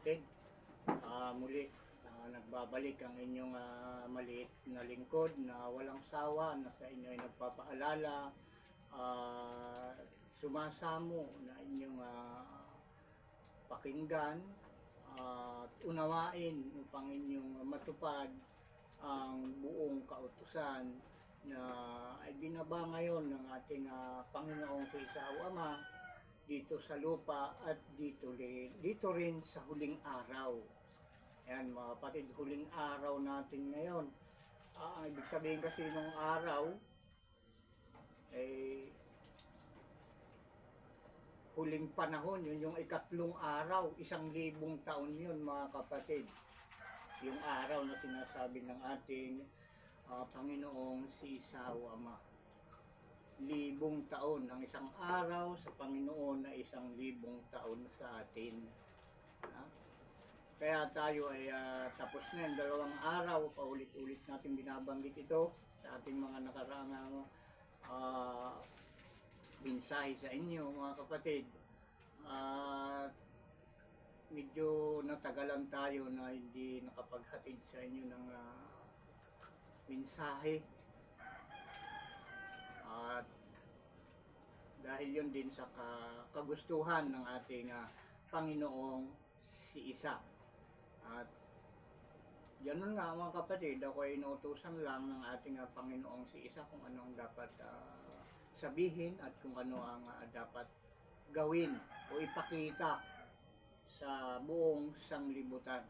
kapatid. Muli, nagbabalik ang inyong maliit na lingkod na walang sawa na sa inyo ay nagpapaalala, sumasamo na inyong pakinggan at unawain upang inyong matupad ang buong kautusan na ay binaba ngayon ng ating Panginoong Kristo Ama dito sa lupa at dito rin sa huling araw. Ayan mga kapatid, huling araw natin ngayon. Ang ibig sabihin kasi ng araw ay huling panahon, yun yung ikatlong araw, 1,000 taon yun mga kapatid. Yung araw na sinasabi ng ating Panginoong si Isaw Ama. 1,000 taon, ang isang araw sa Panginoon na 1,000 taon sa atin. Kaya tayo ay tapos na yung 2 araw, paulit-ulit natin binabanggit ito sa ating mga nakaraang mensahe sa inyo mga kapatid. Medyo natagalan tayo na hindi nakapaghatid sa inyo ng mensahe. At dahil yun din sa kagustuhan ng ating Panginoong si Isa. At ganun nga mga kapatid, ako ay inutusan lang ng ating Panginoong si Isa kung anong dapat sabihin at kung ano ang dapat gawin o ipakita sa buong sanglibutan.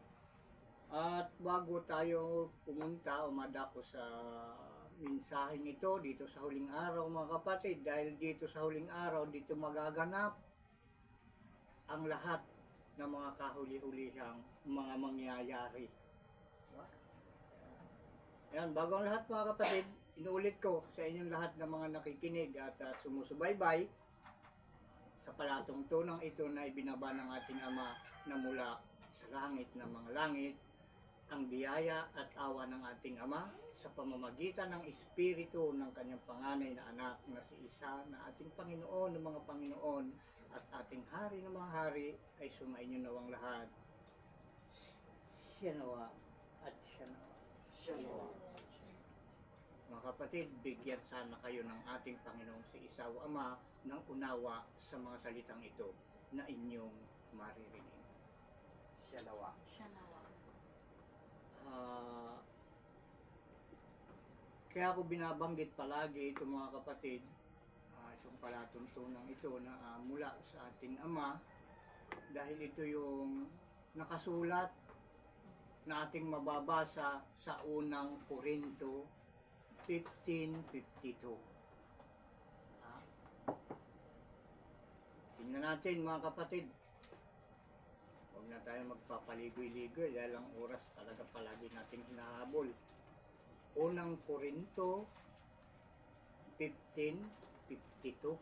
At bago tayo pumunta o madako sa mensaheng ito dito sa huling araw mga kapatid, dahil dito sa huling araw dito magaganap ang lahat ng mga kahuli-hulihang mga mangyayari. Ayan, bago ang lahat mga kapatid, inuulit ko sa inyong lahat ng mga nakikinig at sumusubaybay sa palatungtunang ito na ibinaba ng ating Ama na mula sa langit ng mga langit, ang biyaya at awa ng ating Ama sa pamamagitan ng Espiritu ng kanyang panganay na anak na si Isa na ating Panginoon ng mga Panginoon at ating Hari ng mga Hari ay sumainyo nawang lahat. Siya nawa at siya nawa. Siya nawa. Mga kapatid, bigyan sana kayo ng ating Panginoong si Isaw Ama ng unawa sa mga salitang ito na inyong maririnig. Siya nawa. Siya nawa. Kaya ako binabanggit palagi ito mga kapatid, itong palatuntunan ito na mula sa ating Ama, dahil ito yung nakasulat na ating mababasa sa unang Korinto 15:52. Tingnan natin mga kapatid. Huwag na tayo magpapaligoy-ligoy dahil ang oras talaga palagi nating hinahabol. Unang Korinto 15:52.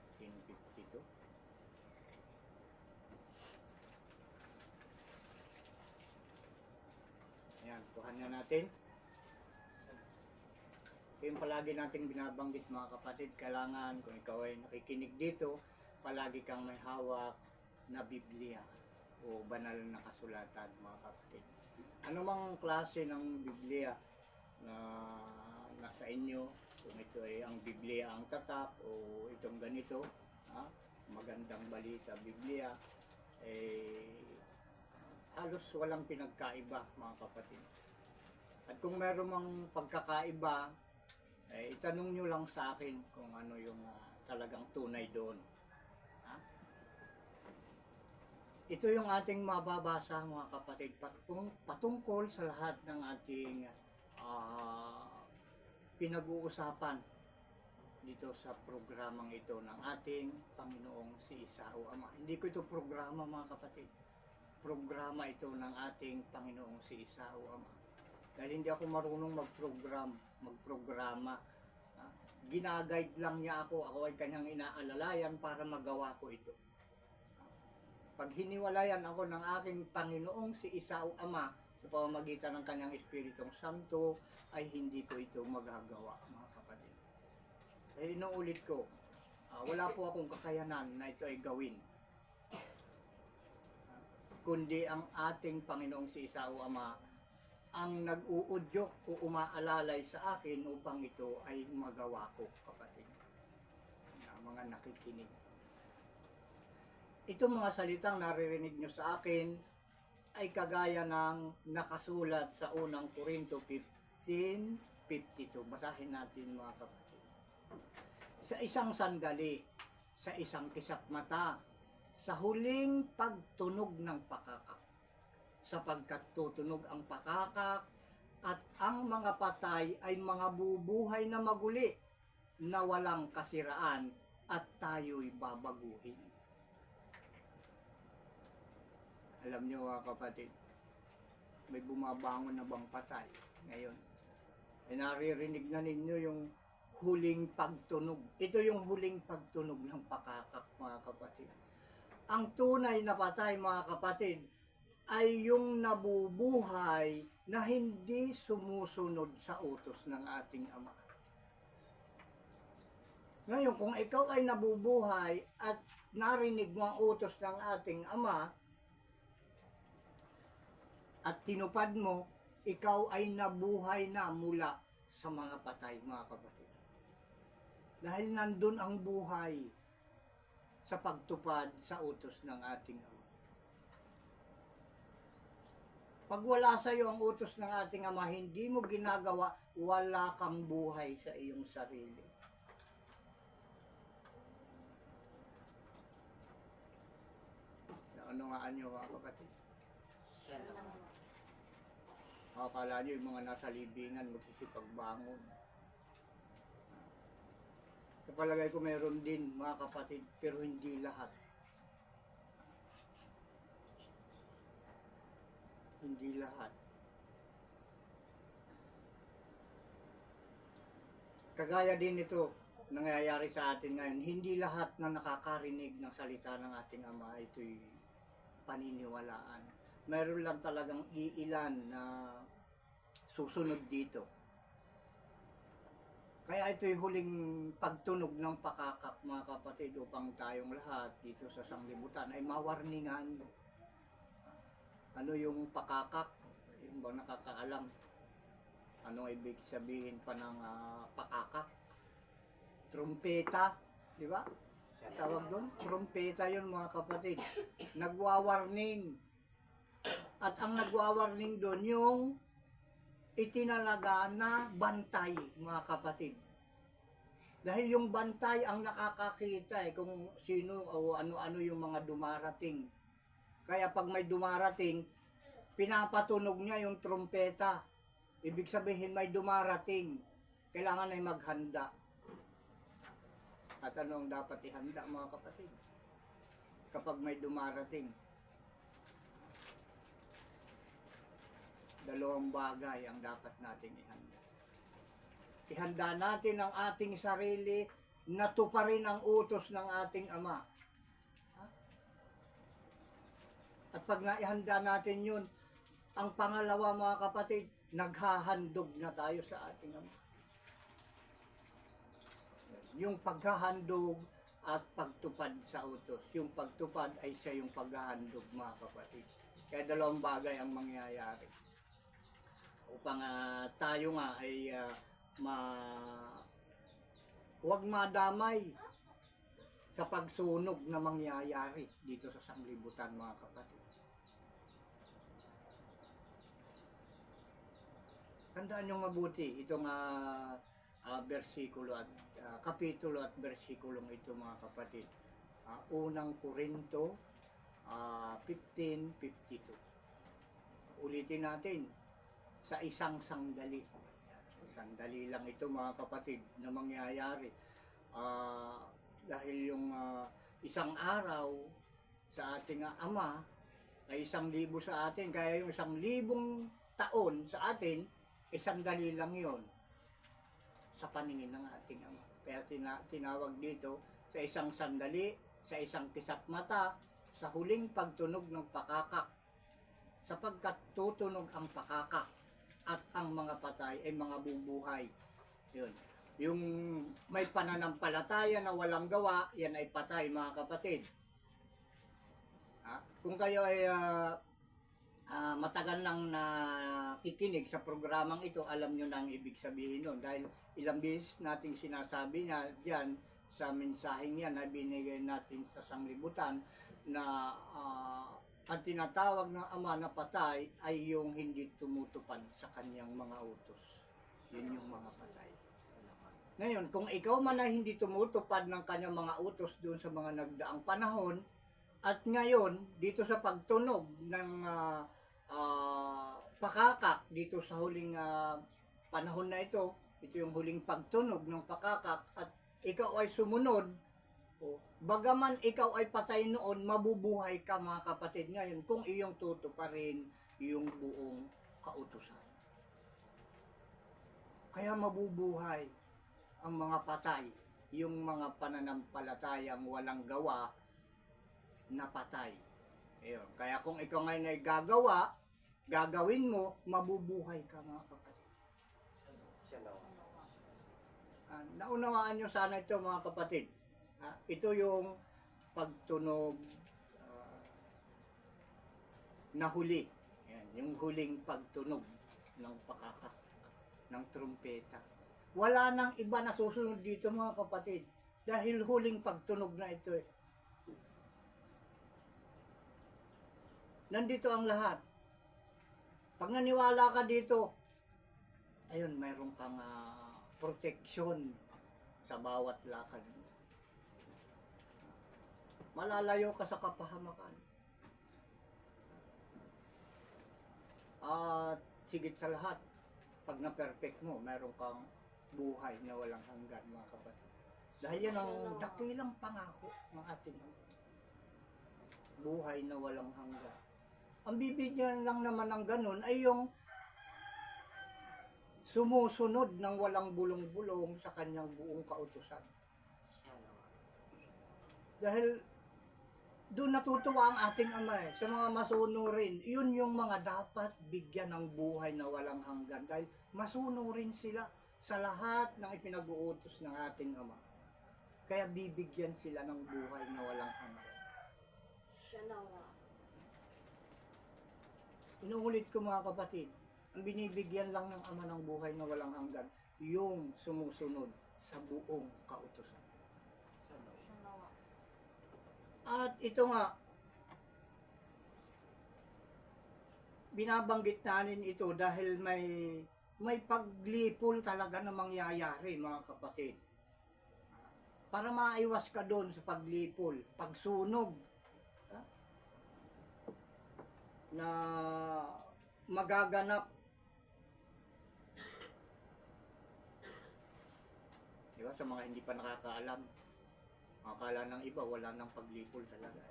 15:52. Ayan, kuhan na natin. Ito yung palagi nating binabanggit mga kapatid. Kailangan kung ikaw ay nakikinig dito, palagi kang may hawak na Biblia o banal na kasulatan mga kapatid. Ano mang klase ng Biblia na nasa inyo, kung ito ay ang Biblia ang tatak o itong ganito, magandang balita Biblia, halos walang pinagkaiba mga kapatid. At kung meron mang pagkakaiba, itanong nyo lang sa akin kung ano yung talagang tunay doon. Ito yung ating mababasa mga kapatid patungkol sa lahat ng ating pinag-uusapan dito sa programang ito ng ating Panginoong si Isaw Ama. Hindi ko ito programa mga kapatid. Programa ito ng ating Panginoong si Isaw Ama. Dahil hindi ako marunong magprograma. Ginaguide lang niya ako ay kanyang inaalalayan para magawa ko ito. Pag hiniwalayan ako ng aking Panginoong si Isaw Ama sa pamamagitan ng kanyang Espiritong Santo, ay hindi ko ito magagawa mga kapatid. Dahil inuulit ko, Wala po akong kakayanan na ito ay gawin. Kundi ang ating Panginoong si Isa o Ama ang nag-uudyok o umaalalay sa akin upang ito ay magawa ko, kapatid. Mga nakikinig. Itong mga salitang naririnig nyo sa akin ay kagaya ng nakasulat sa unang Korinto 15:52. Basahin natin mga kapatid. Sa isang sandali, sa isang kisap mata, sa huling pagtunog ng pakakak, sapagkat tutunog ang pakakak at ang mga patay ay mga bubuhay na maguli na walang kasiraan at tayo'y babaguhin. Alam niyo mga kapatid, may bumabangon na bang patay ngayon? Ay naririnig na ninyo yung huling pagtunog. Ito yung huling pagtunog ng pakakak mga kapatid. Ang tunay na patay mga kapatid ay yung nabubuhay na hindi sumusunod sa utos ng ating Ama. Ngayon, kung ikaw ay nabubuhay at narinig mo ang utos ng ating Ama at tinupad mo, ikaw ay nabuhay na mula sa mga patay, mga kapatid. Dahil nandun ang buhay sa pagtupad sa utos ng ating Ama. Pag wala sa iyo ang utos ng ating Ama, hindi mo ginagawa, wala kang buhay sa iyong sarili. Ano nga nyo mga kapatid? Akala nyo yung mga nasa libingan magsisipagbangon. Sa palagay ko meron din mga kapatid, pero hindi lahat. Hindi lahat. Kagaya din ito, nangyayari sa atin ngayon, hindi lahat na nakakarinig ng salita ng ating Ama ito'y paniniwalaan. Meron lang talagang iilan na susunod dito. Kaya ito'y huling pagtunog ng pakakak mga kapatid upang tayong lahat dito sa sanglibutan ay mawarningan. Ano yung pakakak? Yung bang nakakaalam? Ano ibig sabihin pa ng pakakak? Trumpeta, di ba? Tawag doon, trumpeta yun mga kapatid. Nagwawarning. At ang nagwawarning doon yung itinalaga na bantay mga kapatid. Dahil yung bantay ang nakakakita kung sino o ano-ano yung mga dumarating. Kaya pag may dumarating, pinapatunog niya yung trumpeta. Ibig sabihin may dumarating. Kailangan ay maghanda. At ano ang dapat ihanda mga kapatid? Kapag may dumarating. Dalawang bagay ang dapat nating ihanda. Ihanda natin ang ating sarili na tuparin ang utos ng ating Ama. At pag naihanda natin yun, ang pangalawa mga kapatid, naghahandog na tayo sa ating Ama. Yung paghahandog at pagtupad sa utos. Yung pagtupad ay siya yung paghahandog mga kapatid. Kaya dalawang bagay ang mangyayari. Upang tayo nga ay huwag madamay sa pagsunog na mangyayari dito sa sanglibutan mga kapatid. Tandaan nyo mabuti itong versikulo at kapitulo at versikulong ito mga kapatid. Unang Korinto 15:52. Ulitin natin. Sa isang sandali. Sandali lang ito mga kapatid na mangyayari. Dahil yung isang araw sa ating Ama ay 1,000 sa atin. Kaya yung 1,000 taon sa atin, sandali lang yon sa paningin ng ating Ama. Kaya tinawag dito sa isang sandali, sa isang kisap mata, sa huling pagtunog ng pakakak. Sapagkat tutunog ang pakakak at ang mga patay ay mga bubuhay. Yun. Yung may pananampalataya na walang gawa, yan ay patay mga kapatid. Kung kayo ay matagal nang nakikinig sa programang ito, alam nyo na ang ibig sabihin nun. Dahil ilang beses nating sinasabi na diyan sa mensaheng yan na binigay natin sa sanglibutan na ang tinatawag ng Ama na patay ay yung hindi tumutupad sa kanyang mga utos. Yun yung mga patay. Ngayon, kung ikaw man ay hindi tumutupad ng kanyang mga utos doon sa mga nagdaang panahon, at ngayon, dito sa pagtunog ng pakakak, dito sa huling panahon na ito yung huling pagtunog ng pakakak, at ikaw ay sumunod, bagaman ikaw ay patay noon, mabubuhay ka mga kapatid ngayon kung iyong tutuparin yung buong kautusan. Kaya mabubuhay ang mga patay, yung mga pananampalatayang walang gawa na patay. Ayun. Kaya kung ikaw ngayon ay gagawin mo, mabubuhay ka mga kapatid. Naunawaan nyo sana ito mga kapatid. Ito yung pagtunog na huli. Yan, yung huling pagtunog ng pakakak, ng trumpeta. Wala nang iba na susunod dito mga kapatid. Dahil huling pagtunog na ito eh. Nandito ang lahat. Pag naniwala ka dito, ayun, mayroon kang proteksyon sa bawat lakad mo. Malalayo ka sa kapahamakan. At sigit sa lahat, pag na-perfect mo, mayroon kang buhay na walang hanggan mga kapatid. Dahil yan ang dakilang pangako ng ating buhay na walang hanggan. Ang bibigyan lang naman ng ganun ay yung sumusunod ng walang bulong-bulong sa kanyang buong kautusan. Dahil doon natutuwa ang ating Ama sa mga masunurin. Yun yung mga dapat bigyan ng buhay na walang hanggan. Dahil masunurin sila sa lahat ng ipinag-uutos ng ating Ama. Kaya bibigyan sila ng buhay na walang hanggan. Inuulit ko mga kapatid, ang binibigyan lang ng Ama ng buhay na walang hanggan, yung sumusunod sa buong kautusan. At ito nga, binabanggit natin ito dahil may paglipol talaga na mangyayari mga kapatid. Para maiwas ka doon sa paglipol, pagsunog, na magaganap. Diba, sa mga hindi pa nakakaalam, akala ng iba wala nang paglipol talaga.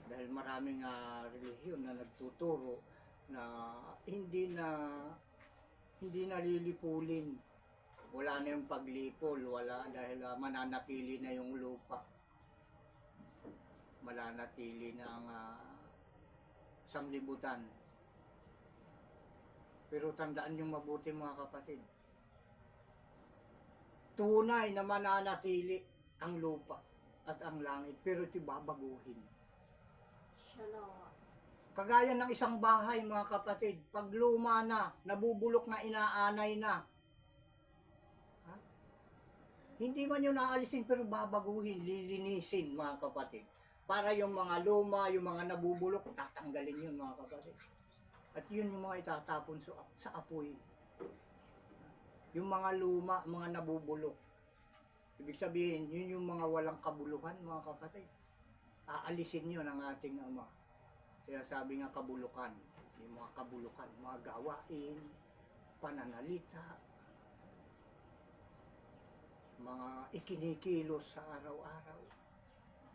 Dahil maraming relihiyon na nagtuturo na hindi nalilipulin. Wala na yung paglipol, wala, dahil mananatili na yung lupa. Mananatili na ang sanglibutan. Pero tandaan yung mabuti mga kapatid. Tunay na mananatili ang lupa at ang langit, pero ito babaguhin. Kagaya ng isang bahay mga kapatid, pag luma na, nabubulok na, inaanay na, hindi man yun naalisin pero babaguhin, lilinisin mga kapatid. Para yung mga luma, yung mga nabubulok, tatanggalin yun mga kapatid. At yun yung mga itatapon sa apoy. Yung mga luma, mga nabubulok. Ibig sabihin, yun yung mga walang kabuluhan mga kapatid. Aalisin yun ang ating Ama. Kaya sabi nga kabulukan, yung mga kabulukan, mga gawain, pananalita, mga ikinikilos sa araw-araw,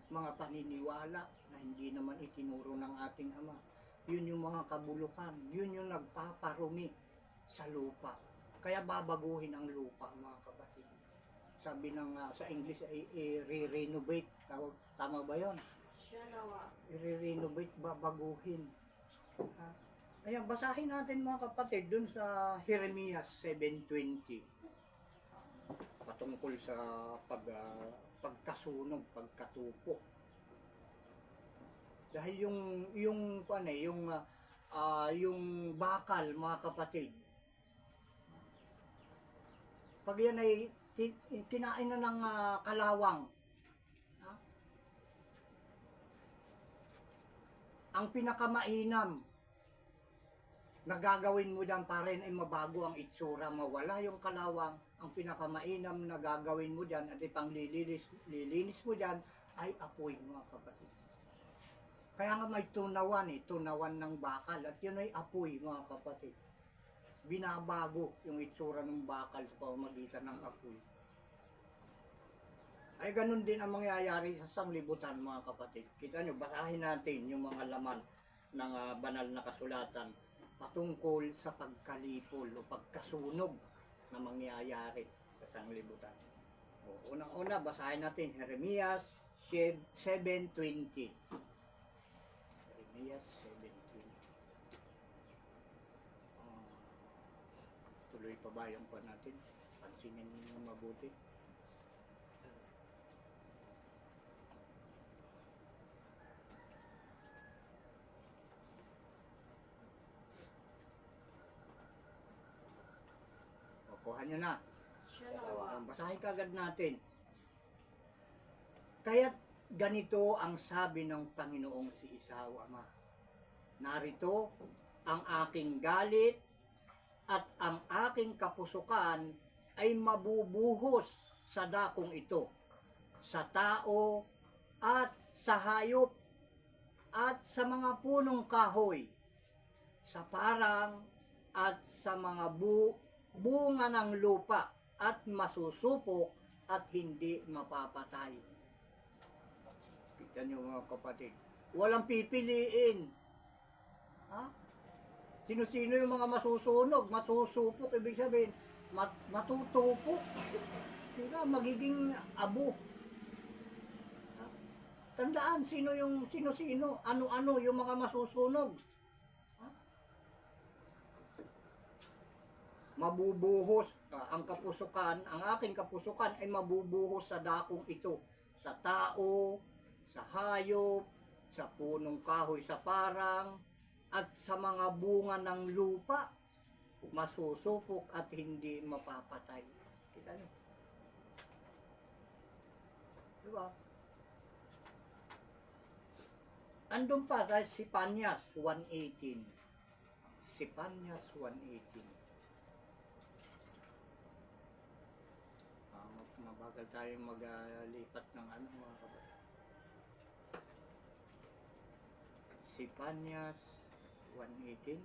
mga paniniwala na hindi naman itinuro ng ating Ama. Yun yung mga kabulukan, yun yung nagpaparumi sa lupa. Kaya babaguhin ang lupa mga kapatid. Sabi ng sa English ay i-renovate. Tama ba yun? I-renovate, babaguhin. Ayan, basahin natin mga kapatid dun sa Jeremias 7:20. patungkol sa pagkasunog, pagkatupo. Dahil yung bakal, mga kapatid, pag yan ay kinain na ng kalawang, ha? Ang pinakamainam na gagawin mo dyan para rin ay mabago ang itsura, mawala yung kalawang, ang pinakamainam na gagawin mo dyan at ipang lilinis mo dyan ay apoy, mga kapatid. Kaya nga may tunawan tunawan ng bakal, at yun ay apoy, mga kapatid. Binabago yung itsura ng bakal sa pamamagitan ng apoy. Ay ganun din ang mangyayari sa sanglibutan, mga kapatid. Kita nyo, basahin natin yung mga laman ng banal na kasulatan patungkol sa pagkalipol o pagkasunog na mangyayari sa sanglibutan. Unang-una, basahin natin Jeremias 7:20. Jeremias 7:20. Tuloy pa ba yung pa natin? Pansinin nyo mabuti. Kuha nyo na. Basahin kagad natin. Kaya't ganito ang sabi ng Panginoong si Isaw, Ama. Narito ang aking galit at ang aking kapusukan ay mabubuhos sa dakong ito, sa tao at sa hayop at sa mga punong kahoy, sa parang at sa mga bunga ng lupa, at masusupok at hindi mapapatay. Kita niyo, mga kapatid, walang pipiliin. Ha? Sino-sino yung mga masusunog, masusupok, ibig sabihin, matutupok. Diba? Magiging abo. Ha? Tandaan, sino-sino, ano-ano yung mga masusunog. Mabubuhos ang kapusukan, ang aking kapusukan ay mabubuhos sa dakong ito, sa tao, sa hayop, sa punong kahoy sa parang, at sa mga bunga ng lupa, masusupok at hindi mapapatay. Kita niyo? Diba? Andun pa sa Sipanyas 1:18. Sipanyas 1:18. Mabagal tayong maglipat ng mga kapatid. Sipanyas 1:18.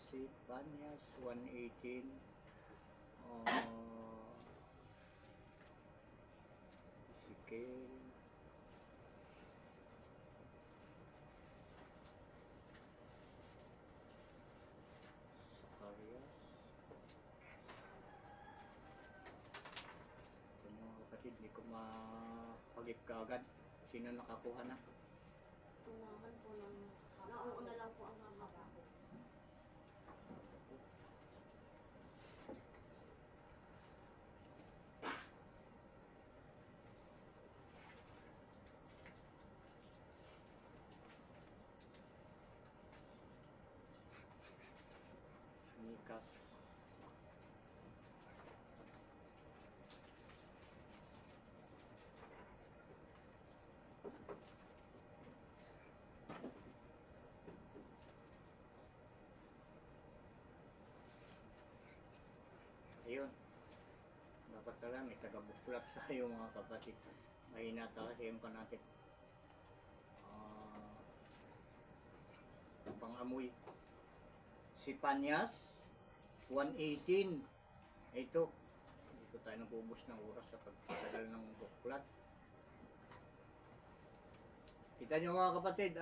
Sipanyas 1:18. Ezekiel. Hindi ko mapagip kaagad. Sino nakakuha na? Tunahan po ng nauuna lang po ang mahaba. Mikas. Ayun. Dapat pala may taga-buklat tayo, mga kapatid. Mahina kasi yung natin. Pang-amoy. Sipanyas 1:18. Ito. Dito tayo nabubos ng oras sa pagtagal ng buklat. Kita nyo, mga kapatid,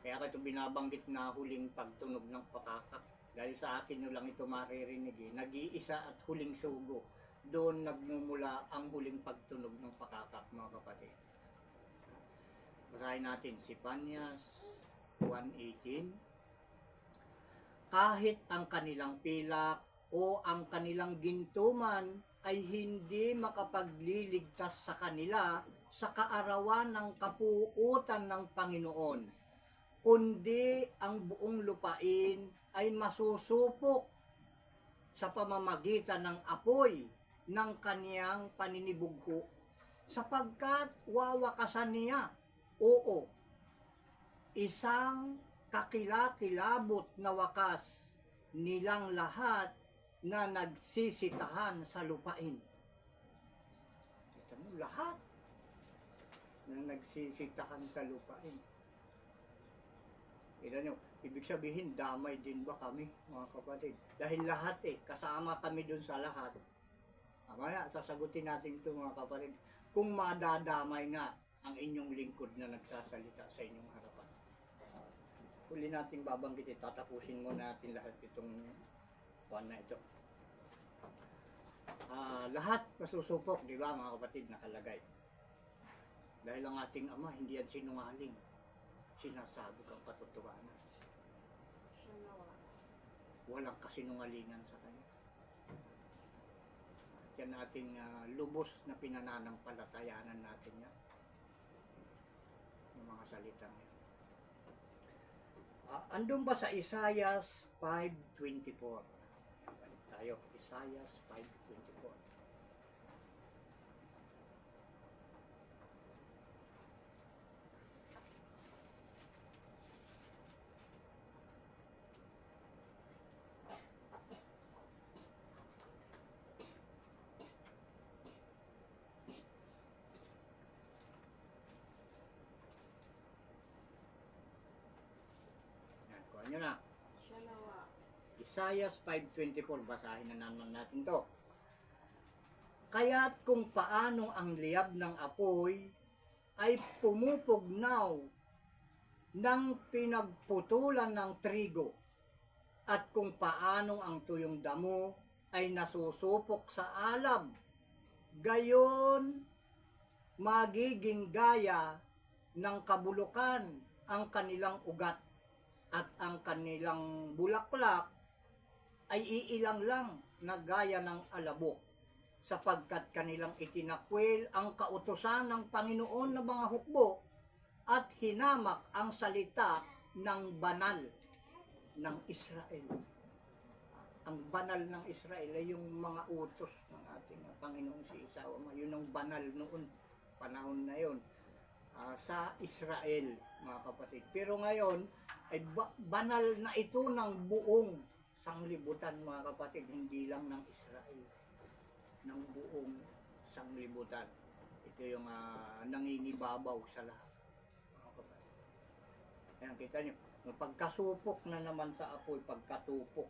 kaya ko ito binabanggit na huling pagtunog ng pakakak. Dahil sa akin nyo lang ito maririnig. Nag-iisa at huling sugo. Doon nagmumula ang huling pagtunog ng pakakak, mga kapatid. Basahin natin si Sipanyas 1:18, kahit ang kanilang pilak o ang kanilang gintuman ay hindi makapagliligtas sa kanila sa kaarawan ng kapuutan ng Panginoon, kundi ang buong lupain ay masusupok sa pamamagitan ng apoy ng kaniyang paninibugho, sapagkat wawakasan niya, oo, isang kakilakilabot na wakas nilang lahat na nagsisitahan sa lupain. Kita mo, lahat na nagsisitahan sa lupain. Kita nyo, ibig sabihin, damay din ba kami, mga kapatid? Dahil lahat kasama kami dun sa lahat. Kaya sasagutin natin ito, mga kapatid, kung madadamay nga ang inyong lingkod na nagsasalita sa inyong harapan. Huli natin babanggitin, tatapusin mo natin lahat itong buwan na ito. Lahat masusupok, di ba mga kapatid, nakalagay. Dahil ang ating Ama, hindi yan sinungaling. Sinasabi kang katotohanan. Siya nawa. Walang kasinungalingan sa kanya. Yan ating lubos na pinananampalatayanan natin yan. Yung mga salitang yan. Andun ba sa Isaiah 5:24? Balik tayo. Isaiah 5:24. Yan, kuha nyo na. Siya nawa. Isaiah 5:24, basahin na naman natin to. Kaya't kung paano ang liyab ng apoy ay pumupugnaw ng pinagputulan ng trigo, at kung paano ang tuyong damo ay nasusupok sa alab, gayon magiging gaya ng kabulukan ang kanilang ugat, at ang kanilang bulaklak ay iilang lang na gaya ng alabok, sapagkat kanilang itinakwil ang kautusan ng Panginoon na mga hukbo at hinamak ang salita ng banal ng Israel. Ang banal ng Israel ay yung mga utos ng ating Panginoon si Isawa. Yun ang banal noon, panahon na yun, sa Israel, mga kapatid. Pero ngayon, ay banal na ito ng buong sanglibutan, mga kapatid, hindi lang ng Israel, ng buong sanglibutan. Ito yung nangingibabaw sa lahat, mga kapatid. Ayan, kita nyo, pagkasupok na naman sa apoy, pagkatupok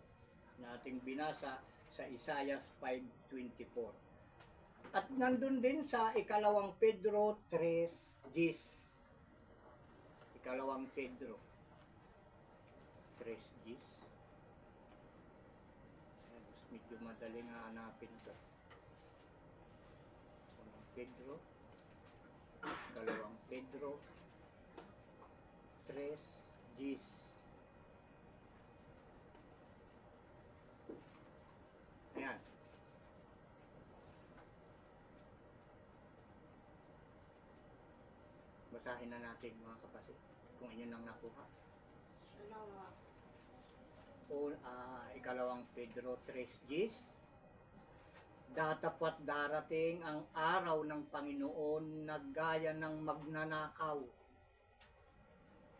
nating binasa sa Isaiah 5:24. At nandun din sa ikalawang Pedro 3:10. Ikalawang Pedro 3:10. Medyo madaling hanapin ito. Pedro, dalawang Pedro 3:10. Ayan. Basahin na natin, mga kapatid, kung inyo nang nakuha. Siya nawa. O ikalawang Pedro 3:10. Datapat darating ang araw ng Panginoon na gaya ng magnanakaw.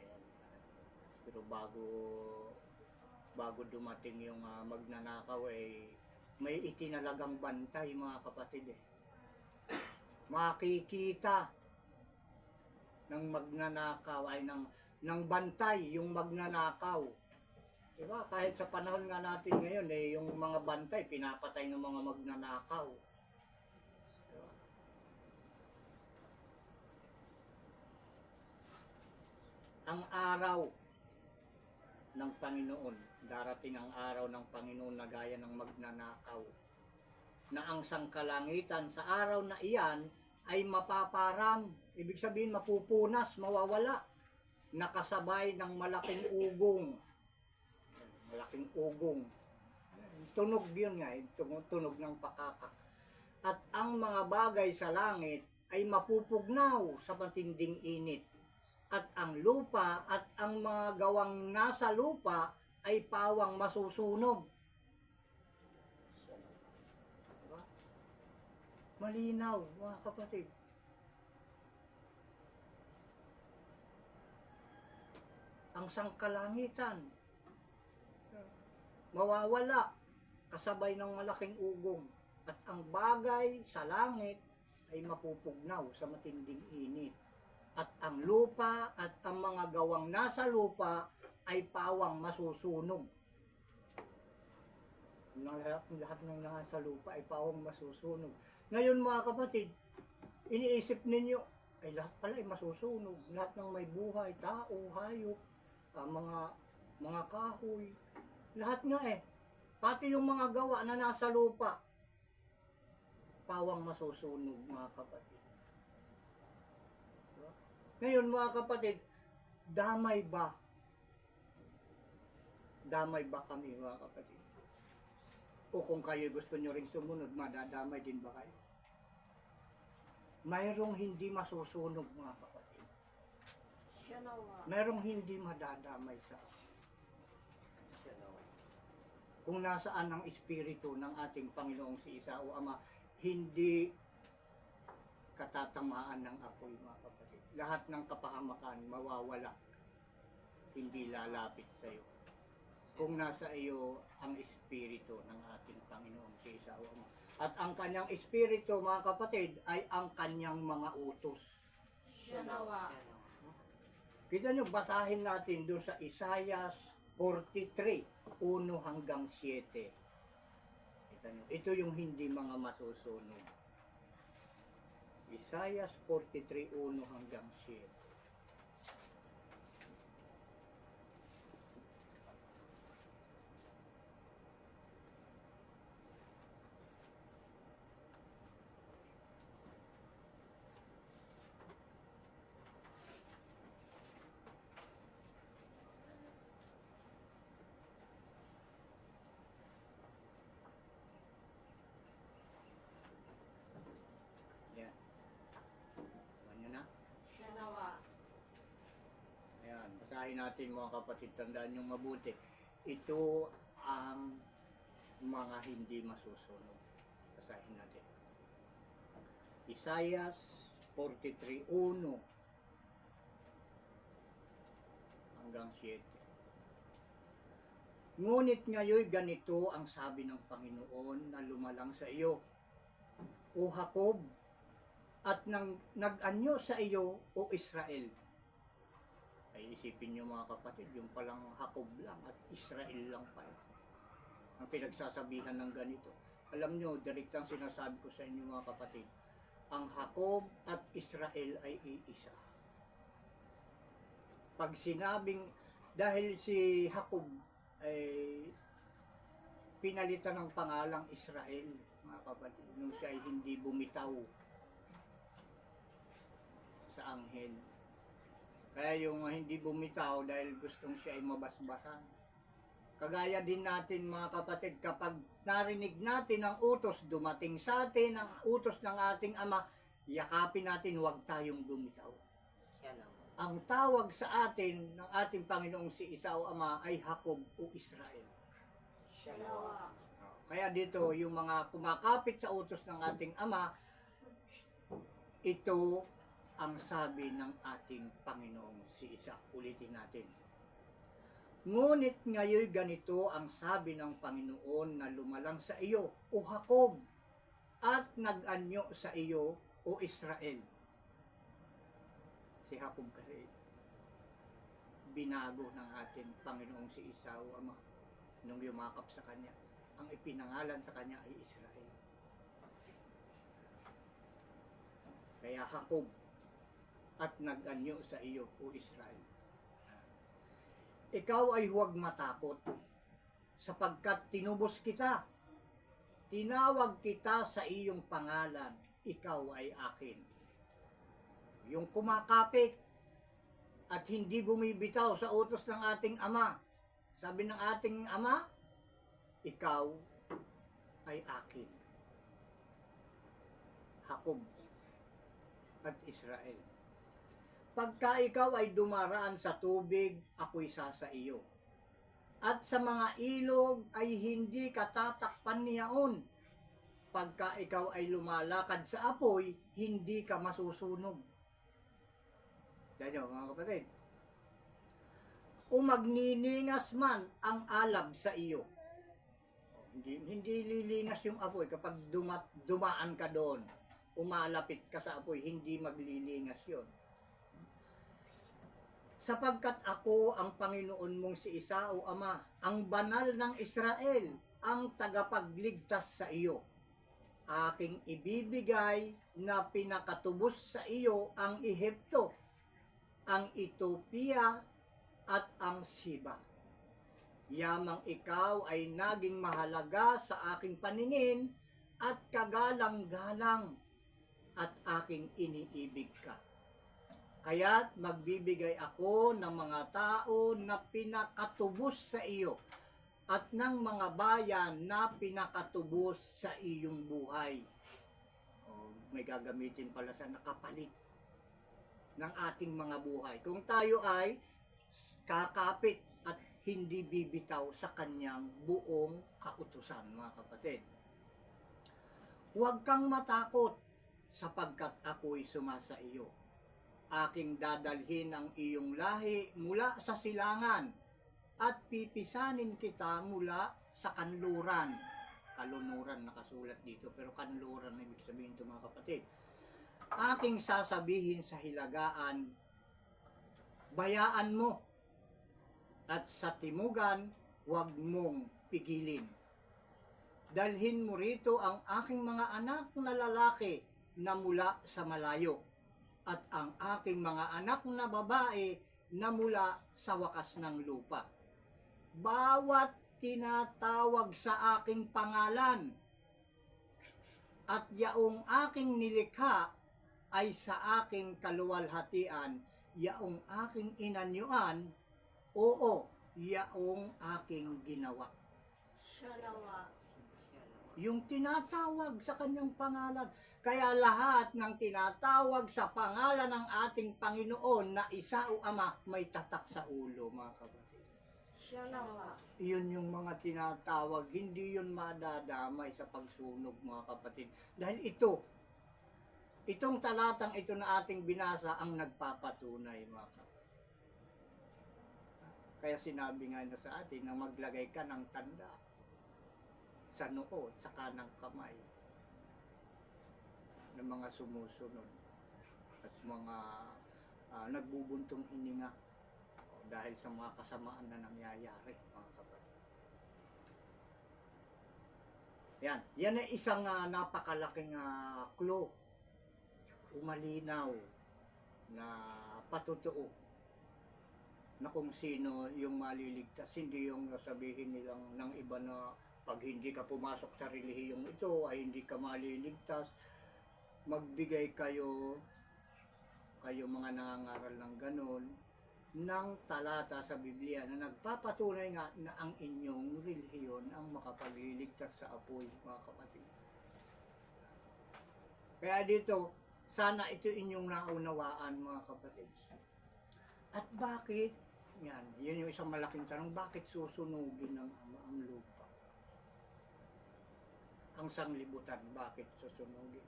Ayan. Pero bago dumating yung magnanakaw, may itinalagang bantay, mga kapatid. Makikita ng magnanakaw ay ng bantay yung magnanakaw. Diba? Kahit sa panahon nga natin ngayon, yung mga bantay, pinapatay ng mga magnanakaw. Diba? Ang araw ng Panginoon, darating ang araw ng Panginoon na gaya ng magnanakaw, na ang sangkalangitan sa araw na iyan ay mapaparam. Ibig sabihin, mapupunas, mawawala. nakasabay ng malaking ugong. Malaking ugong. Tunog yun nga, tunog ng pakaka. At ang mga bagay sa langit ay mapupugnaw sa matinding init. At ang lupa at ang mga gawang nasa lupa ay pawang masusunog. Diba? Malinaw, mga kapatid. Ang sangkalangitan, mawawala kasabay ng malaking ugong. At ang bagay sa langit ay mapupugnaw sa matinding init. At ang lupa at ang mga gawang nasa lupa ay pawang masusunog. Lahat ng nasa lupa ay pawang masusunog. Ngayon mga kapatid, iniisip ninyo, ay lahat pala ay masusunog. Lahat ng may buhay, tao, hayop, mga kahoy, lahat nga eh. Pati yung mga gawa na nasa lupa, pawang masusunog mga kapatid. Ngayon mga kapatid, damay ba? Damay ba kami mga kapatid? O kung kayo gusto nyo rin sumunod, madadamay din ba kayo? Mayroong hindi masusunog mga kapatid. Siya nawa. Mayroong hindi madadamay sa siya nawa. Kung nasaan ang espiritu ng ating Panginoong si Isa o Ama, hindi katatamaan ng apoy mga kapatid. Lahat ng kapahamakan mawawala, hindi lalapit sa iyo. Kung nasa iyo ang espiritu ng ating Panginoong si Isa o Ama. At ang kanyang espiritu mga kapatid ay ang kanyang mga utos. Siya nawa. Kita nyo, basahin natin doon sa Isaiah 43, 1 hanggang 7. Kita nyo, ito yung hindi mga masusunog. Isaiah 43, 1 hanggang 7. Yan. Ano na? Siya nawa. Ayan, basahin natin mga kapatid, tandaan yung mabuti. Ito ang mga hindi masusunog. Basahin natin. Isaiah 43, 1 hanggang 7. Ngunit ngayon ganito ang sabi ng Panginoon na lumalang sa iyo, O Jacob, at nag-anyo sa iyo, O Israel. Ay isipin nyo mga kapatid, yung palang Jacob lang at Israel lang pala ang pinagsasabihan ng ganito. Alam nyo, direktang sinasabi ko sa inyo mga kapatid, ang Jacob at Israel ay iisa. Pag sinabing, dahil si Jacob ay pinalitan ng pangalang Israel, mga kapatid, nung siya ay hindi bumitaw sa anghel. Kaya yung hindi bumitaw dahil gustong siya ay mabasbasan. Kagaya din natin mga kapatid, kapag narinig natin ang utos, dumating sa atin ang utos ng ating Ama, yakapin natin, huwag tayong bumitaw. Ang tawag sa atin ng ating Panginoong si Isa o Ama ay Jacob o Israel. Siya nawa. Kaya dito, yung mga kumakapit sa utos ng ating Ama, ito ang sabi ng ating Panginoong si Isa. Ulitin natin. Ngunit ngayon ganito ang sabi ng Panginoon na lumalang sa iyo, O Jacob, at nag-anyo sa iyo, O Israel. Si Jacob kasi binago ng ating Panginoong si Isa o Ama nung yumakap sa kanya. Ang ipinangalan sa kanya ay Israel. Kaya Jacob, at nag-anyo sa iyo, O Israel. Ikaw ay huwag matakot, sapagkat tinubos kita. Tinawag kita sa iyong pangalan, ikaw ay akin. Yung kumakapit at hindi bumibitaw sa utos ng ating Ama. Sabi ng ating Ama, ikaw ay akin. Jacob at Israel. Pagka ikaw ay dumaraan sa tubig, ako'y sasa iyo. At sa mga ilog ay hindi katatakpan niyaon. Pagka ikaw ay lumalakad sa apoy, hindi ka masusunog. Diyan mga kapatid. O magniningas man ang alab sa iyo. Hindi lilingas yung apoy kapag dumaan ka doon. Umalapit ka sa apoy, hindi maglilingas yon. Sapagkat ako ang Panginoon mong si Esau, Ama, ang banal ng Israel, ang tagapagligtas sa iyo. Aking ibibigay na pinakatubos sa iyo ang Ehipto, ang Ethiopia at ang Siba. Yamang ikaw ay naging mahalaga sa aking paningin at kagalang-galang at aking iniibig ka. Kaya't magbibigay ako ng mga tao na pinakatubos sa iyo at ng mga bayan na pinakatubos sa iyong buhay. May gagamitin pala sa nakapalit ng ating mga buhay. Kung tayo ay kakapit at hindi bibitaw sa kanyang buong kautusan, mga kapatid. Huwag kang matakot sapagkat ako'y sumasa iyo. Aking dadalhin ang iyong lahi mula sa silangan at pipisanin kita mula sa kanluran. Kalunuran nakasulat dito, pero kanluran na ibig sabihin ito, mga kapatid. Aking sasabihin sa hilagaan, bayaan mo, at sa timugan, huwag mong pigilin. Dalhin mo rito ang aking mga anak na lalaki na mula sa malayo, at ang aking mga anak na babae na mula sa wakas ng lupa. Bawat tinatawag sa aking pangalan at yaong aking nilikha ay sa aking kaluwalhatian, yaong aking inanyuan, oo, yaong aking ginawa. Shalawa. Yung tinatawag sa kanyang pangalan. Kaya lahat ng tinatawag sa pangalan ng ating Panginoon na isa o Ama, may tatak sa ulo, mga kapatid. Shalawa. Yun yung mga tinatawag, hindi yun madadamay sa pagsunog, mga kapatid. Dahil itong talatang ito na ating binasa ang nagpapatunay, mga kapatid. Kaya sinabi nga na sa atin na maglagay ka ng tanda sa noo at sa kanang kamay ng mga sumusunod at mga nagbubuntong hininga dahil sa mga kasamaan na nangyayari, mga kapatid. Yan ay isang napakalaking clue, umalinaw na patutuo na kung sino yung maliligtas. Hindi yung sabihin nilang ng iba na pag hindi ka pumasok sa relihiyong ito ay hindi ka maliligtas. Magbigay kayo mga nangangaral ng ganon, ng talata sa Biblia na nagpapatunay nga na ang inyong relihiyon ang makapagliligtas sa apoy, mga kapatid. Kaya dito, sana ito inyong naunawaan, mga kapatid. At bakit? Yun yung isang malaking tanong, bakit susunugin ng Ama ang lupa? Ang sanglibutan, bakit susunugin?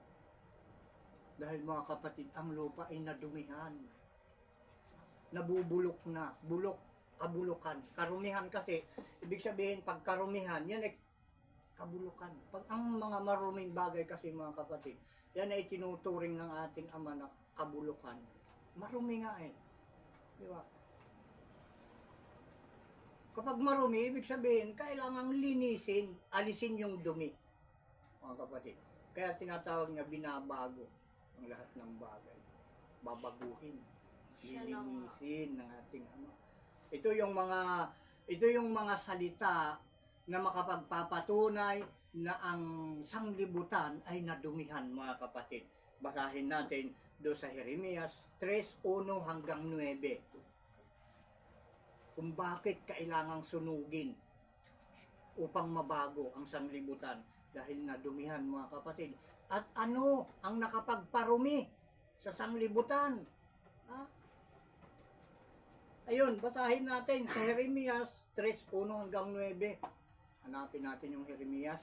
Dahil, mga kapatid, ang lupa ay nadumihan. Nabubulok na, kabulukan. Karumihan kasi, ibig sabihin, pag karumihan, yan ay kabulukan. Pag ang mga maruming bagay kasi, mga kapatid, yan ay tinuturing ng ating Ama na kabulukan. Marumi nga eh. Di ba? Kapag marumi, ibig sabihin, kailangang linisin, alisin yung dumi, mga kapatid. Kaya tinatawag niya binabago ang lahat ng bagay. Babaguhin, lilinisin ng ating Ama. Ito yung mga salita na makapagpapatunay na ang sanglibutan ay nadumihan, mga kapatid. Basahin natin doon sa Jeremias 3:1 hanggang 9. kung bakit kailangang sunugin upang mabago ang sanglibutan dahil nadumihan mga kapatid. At ano ang nakapagparumi sa sanglibutan? Ha? Ayun, basahin natin sa Jeremias 3:1 hanggang 9. Hanapin natin yung Jeremias.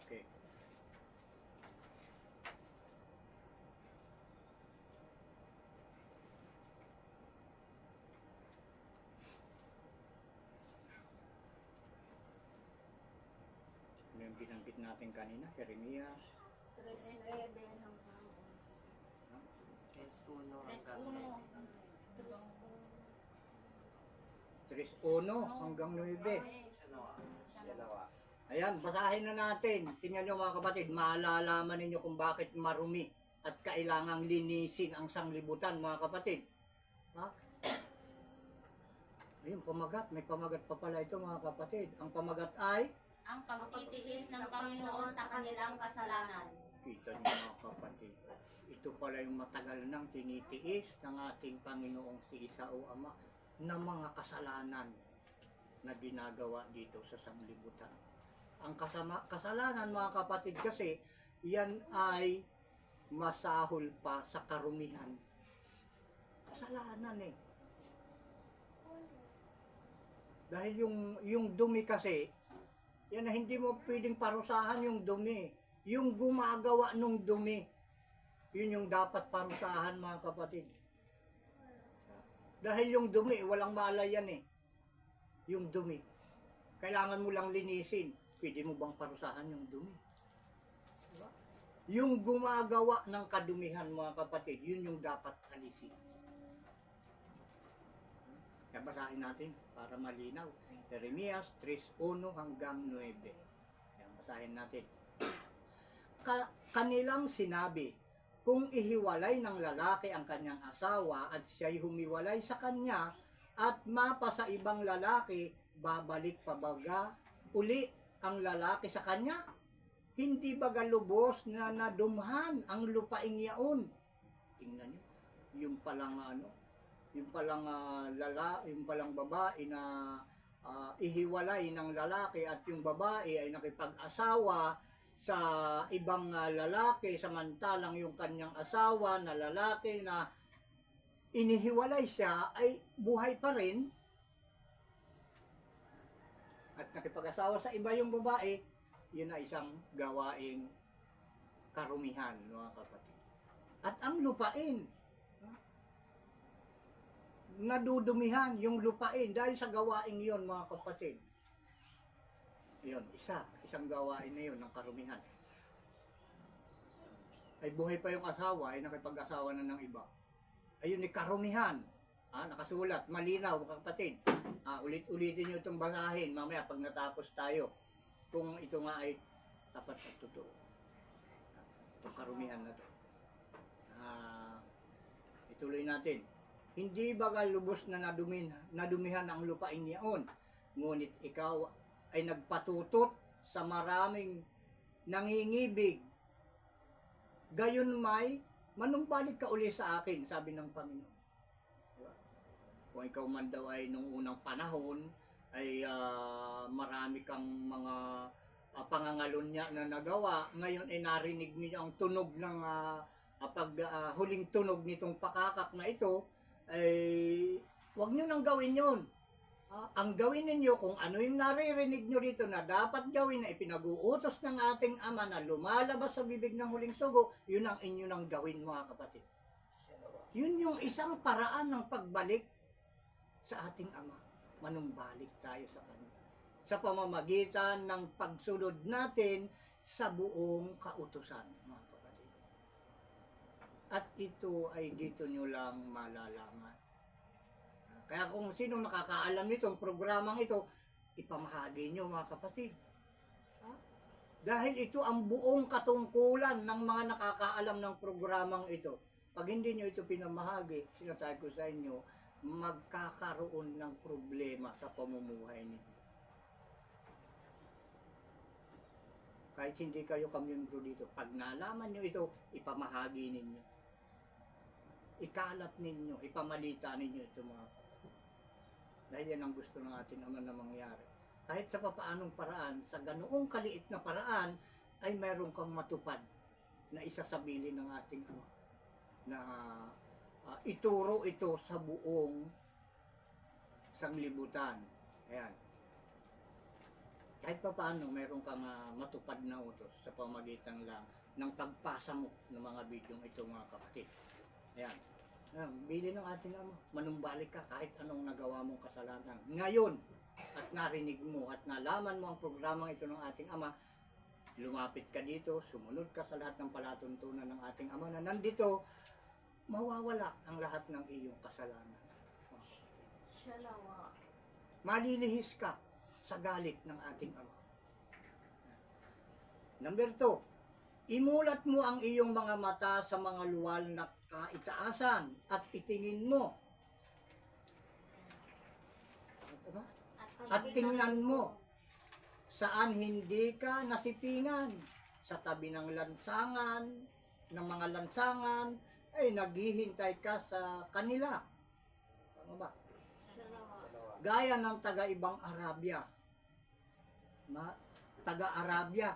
Okay. Ano yung binanggit natin kanina? Jeremias. 3:9 hanggang 11. Yes, uno hanggang 3:1. 3:1 hanggang 9. dalawa. Ayan, basahin na natin. Tingnan nyo mga kapatid, maalalaman ninyo kung bakit marumi at kailangang linisin ang sanglibutan mga kapatid. Ha? Ayun, pamagat. May pamagat pa pala ito mga kapatid. Ang pamagat ay, Ang pagtitiis ng Panginoon sa kanilang kasalanan. kita nyo mga kapatid, ito pala yung matagal nang tinitiis ng ating Panginoong si Isao Ama na mga kasalanan na ginagawa dito sa sanglibutan. Ang kasalanan mga kapatid kasi, yan ay masahol pa sa karumihan. Kasalanan eh. Dahil yung dumi kasi, yan na hindi mo pwedeng parusahan yung dumi. Yung gumagawa ng dumi, yun yung dapat parusahan mga kapatid. Dahil yung dumi, walang malay yan eh. Yung dumi. Kailangan mo lang linisin. Pwede mo bang parusahan yung dumi? Diba? Yung gumagawa ng kadumihan mga kapatid, yun yung dapat alisin. Kaya basahin natin para malinaw. Jeremias 3:1 hanggang 9. Kaya basahin natin. Kanilang sinabi, kung ihiwalay ng lalaki ang kanyang asawa at siya'y humiwalay sa kanya at mapa sa ibang lalaki, babalik pa baga uli ang lalaki sa kanya? Hindi baga lubos na nadumhan ang lupaing yaon? Tingnan niyo, yung palang yung palang babae na ihiwalay ng lalaki at yung babae ay nakipag-asawa sa ibang lalaki, samantalang yung kanyang asawa na lalaki na inihiwalay siya ay buhay pa rin at nakipag-asawa sa iba yung babae, yun na isang gawaing karumihan mga kapatid. At ang lupain, nadudumihan yung lupain dahil sa gawaing yon mga kapatid. Yun, isang gawain na yun ng karumihan. Ay buhay pa yung asawa, ay nakipag-asawa na ng iba. Ayun ni karumihan. Nakasulat, malinaw mga kapatid. Ulit-ulitin nyo itong basahin mamaya pag natapos tayo. Kung ito nga ay tapat at totoo. Itong karumihan na to. Ituloy natin. Hindi baga lubos na nadumihan ang lupain niyaon, ngunit ikaw ay nagpatutot sa maraming nangingibig. Gayon may, manumbalik ka uli sa akin, sabi ng Panginoon. Diba? Kung ikaw man daw ay nung unang panahon, ay marami kang mga pangangalunya na nagawa, ngayon ay narinig niyo ang tunog ng huling tunog nitong pakakak na ito, ay huwag nyo nang gawin yun. Ang gawin ninyo kung ano yung naririnig nyo rito na dapat gawin na ipinag-uutos ng ating Ama na lumalabas sa bibig ng huling sugo, yun ang inyo nang gawin mga kapatid. Yun yung isang paraan ng pagbalik sa ating Ama. Manumbalik tayo sa Kanya. Sa pamamagitan ng pagsunod natin sa buong kautusan mga kapatid. At ito ay dito nyo lang malalaman. Kaya kung sino nakakaalam nitong programang ito, ipamahagi nyo mga kapatid. Dahil ito ang buong katungkulan ng mga nakakaalam ng programang ito. Pag hindi nyo ito pinamahagi, sinasabi ko sa inyo, magkakaroon ng problema sa pamumuhay ninyo. kahit hindi kayo kamiyembro dito, pag nalaman nyo ito, ipamahagi ninyo. Ikalat ninyo, ipamalita ninyo ito mga kapatid. Dahil yan ang gusto ng ating Ama na mangyari. Kahit sa papaanong paraan, sa ganoong kaliit na paraan, ay mayroon kang matupad na isasabili ng ating Ama. Na ituro ito sa buong sanglibutan. Ayan. Kahit pa paano, meron kang matupad na utos sa pamagitan lang ng pagpasa mo ng mga bidyong ito mga kapatid. Ayan. Ayan. Bili ng ating Ama. Manumbalik ka kahit anong nagawa mong kasalanan. Ngayon, at narinig mo at nalaman mo ang programang ito ng ating Ama, lumapit ka dito, sumunod ka sa lahat ng palatuntunan ng ating Ama na nandito, mawawala ang lahat ng iyong kasalanan. Shalawa. Malilihis ka sa galit ng ating Ama. Number 2, imulat mo ang iyong mga mata sa mga luwal na kaitaasan at itingin mo. At tingnan mo saan hindi ka nasipingan. Sa tabi ng lansangan, ng mga lansangan, ay naghihintay ka sa kanila. Tama ba? Shalawa. Gaya ng taga-ibang Arabia. Taga-Arabia.